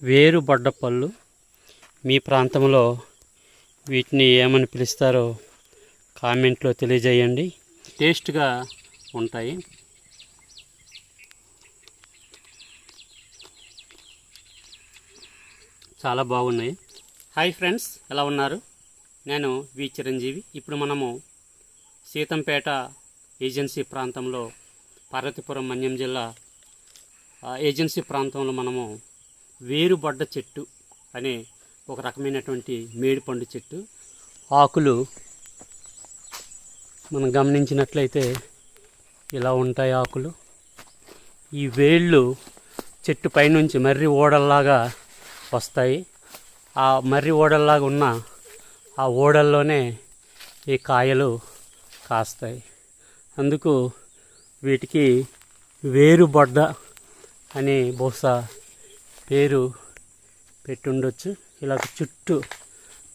వేరుబడ్డ పళ్ళు మీ ప్రాంతంలో వీటిని ఏమని పిలుస్తారో కామెంట్లో తెలియజేయండి. టేస్ట్గా ఉంటాయి. చాలా బాగున్నాయి. హాయ్ ఫ్రెండ్స్, ఎలా ఉన్నారు? నేను వి చిరంజీవి. ఇప్పుడు మనము సీతంపేట ఏజెన్సీ ప్రాంతంలో, పార్వతీపురం మన్యం జిల్లా ఏజెన్సీ ప్రాంతంలో మనము వేరుబడ్డ చెట్టు అనే ఒక రకమైనటువంటి మేడిపండు చెట్టు ఆకులు మనం గమనించినట్లయితే ఇలా ఉంటాయి ఆకులు. ఈ వేళ్ళు చెట్టు పైనుంచి మర్రి ఓడల్లాగా వస్తాయి. ఆ మర్రి ఓడల్లాగా ఉన్న ఆ ఓడల్లోనే ఈ కాయలు కాస్తాయి. అందుకు వీటికి వేరుబడ్డ అని బహుశా పేరు పెట్టుండొచ్చు. ఇలా చుట్టూ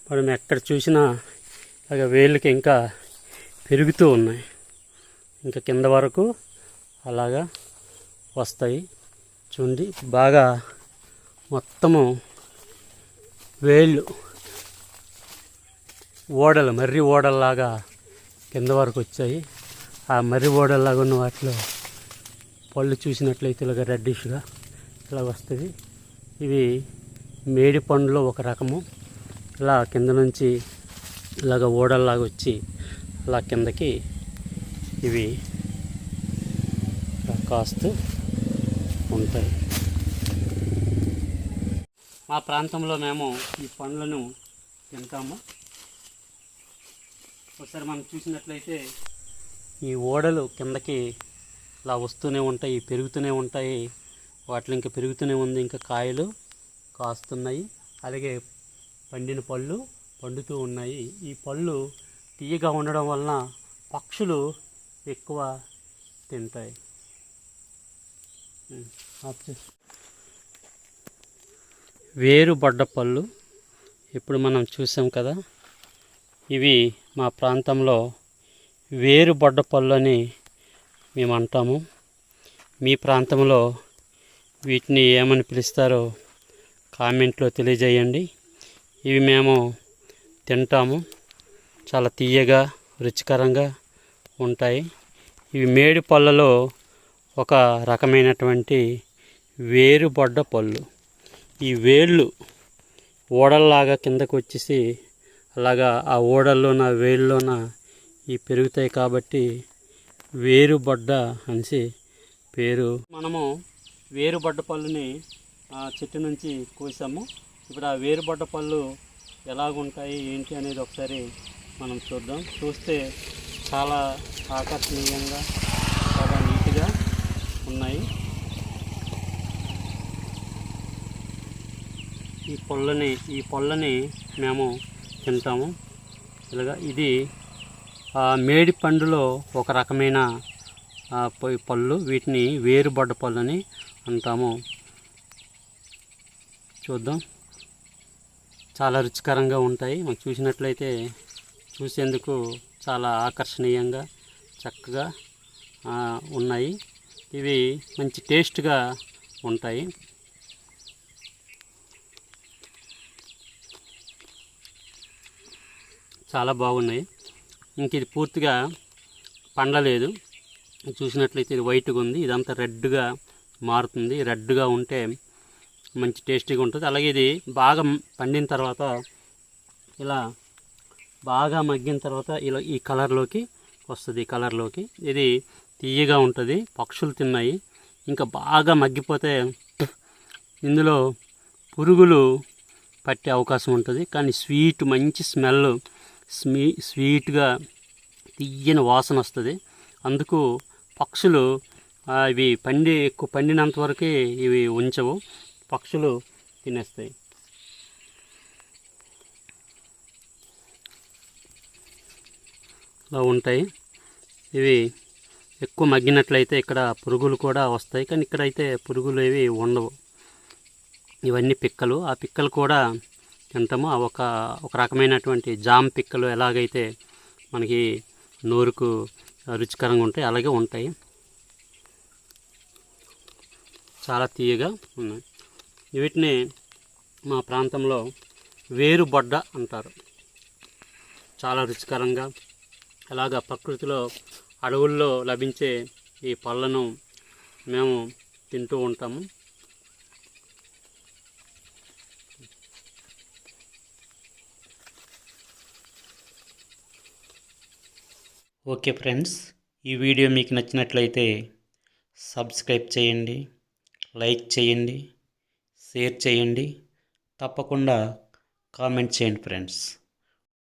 మనం ఎక్కడ చూసినా ఇలాగ వేళ్ళకి ఇంకా పెరుగుతూ ఉన్నాయి. ఇంకా కింద వరకు అలాగా వస్తాయి. చూడండి, బాగా మొత్తము వేళ్ళు ఓడలు, మర్రి ఓడల్లాగా కింద వరకు వచ్చాయి. ఆ మర్రి ఓడల్లాగా ఉన్న వాటిలో పళ్ళు చూసినట్లయితే ఇలాగ రెడ్డిష్గా ఇలా వస్తుంది. ఇవి మేడి పండులో ఒక రకము. ఇలా కింద నుంచి ఇలాగ ఓడల్లాగా వచ్చి అలా కిందకి ఇవి కాస్తూ ఉంటాయి. మా ప్రాంతంలో మేము ఈ పండ్లను తింటాము. ఒకసారి మనం చూసినట్లయితే ఈ ఓడలు కిందకి ఇలా వస్తూనే ఉంటాయి, పెరుగుతూనే ఉంటాయి. వాటిలో ఇంకా పెరుగుతూనే ఉంది, ఇంకా కాయలు కాస్తున్నాయి. అలాగే పండిన పళ్ళు పండుతూ ఉన్నాయి. ఈ పళ్ళు తీయగా ఉండడం వలన పక్షులు ఎక్కువ తింటాయి. వేరుబడ్డ పళ్ళు ఇప్పుడు మనం చూసాం కదా. ఇవి మా ప్రాంతంలో వేరుబడ్డ పళ్ళు అని మేము అంటాము. మీ ప్రాంతంలో వీటిని ఏమని పిలుస్తారో కామెంట్లో తెలియజేయండి. ఇవి మేము తింటాము. చాలా తీయగా, రుచికరంగా ఉంటాయి. ఇవి మేడి పళ్ళలో ఒక రకమైనటువంటి వేరుబడ్డ పళ్ళు. ఈ వేళ్ళు ఓడల్లాగా కిందకు వచ్చేసి అలాగా ఆ ఓడల్లోన వేళ్ళలోన ఈ పెరుగుతాయి కాబట్టి వేరుబడ్డ అనేసి పేరు. మనము వేరుబడ్డ పళ్ళుని చెట్టు నుంచి కోసాము. ఇప్పుడు ఆ వేరుబడ్డ పళ్ళు ఎలాగుంటాయి ఏంటి అనేది ఒకసారి మనం చూద్దాం. చూస్తే చాలా ఆకర్షణీయంగా, చాలా నీట్గా ఉన్నాయి. ఈ పళ్ళని మేము తింటాము. ఇలాగా ఇది మేడి పండులో ఒక రకమైన పళ్ళు. వీటిని వేరుబడ్డ పళ్ళు అని అంటాము. చూద్దాం, చాలా రుచికరంగా ఉంటాయి. మనం చూసినట్లయితే చూసేందుకు చాలా ఆకర్షణీయంగా, చక్కగా ఉన్నాయి. ఇవి మంచి టేస్ట్గా ఉంటాయి. చాలా బాగున్నాయి. ఇంక ఇది పూర్తిగా పండలేదు. చూసినట్లయితే ఇది వైట్గా ఉంది. ఇదంతా రెడ్గా మారుతుంది. రెడ్గా ఉంటే మంచి టేస్టీగా ఉంటుంది. అలాగే ఇది బాగా పండిన తర్వాత, ఇలా బాగా మగ్గిన తర్వాత ఇలా ఈ కలర్లోకి వస్తుంది. ఈ కలర్లోకి ఇది తీయగా ఉంటుంది. పక్షులు తిన్నాయి. ఇంకా బాగా మగ్గిపోతే ఇందులో పురుగులు పట్టే అవకాశం ఉంటుంది. కానీ స్వీట్, మంచి స్మెల్, స్వీట్గా తీయని వాసన వస్తుంది. అందుకు పక్షులు ఇవి ఎక్కువ పండినంత వరకు ఇవి ఉంచవు, పక్షులు తినేస్తాయి. అలా ఉంటాయి. ఇవి ఎక్కువ మగ్గినట్లయితే ఇక్కడ పురుగులు కూడా వస్తాయి. కానీ ఇక్కడైతే పురుగులు ఏవి ఉండవు. ఇవన్నీ పిక్కలు. ఆ పిక్కలు కూడా తింటాము. ఒక రకమైనటువంటి జామ్ పిక్కలు ఎలాగైతే మనకి నోరుకు రుచికరంగా ఉంటాయి అలాగే ఉంటాయి. చాలా తీయగా ఉన్నాయి. వీటిని మా ప్రాంతంలో వేరుబొడ్డ అంటారు. చాలా రుచికరంగా అలాగా ప్రకృతిలో అడవుల్లో లభించే ఈ పళ్ళను మేము తింటూ ఉంటాము. ఓకే ఫ్రెండ్స్, ఈ వీడియో మీకు నచ్చినట్లయితే సబ్స్క్రైబ్ చేయండి, లైక్ చేయండి, షేర్ చేయండి, తప్పకుండా కామెంట్ చేయండి ఫ్రెండ్స్.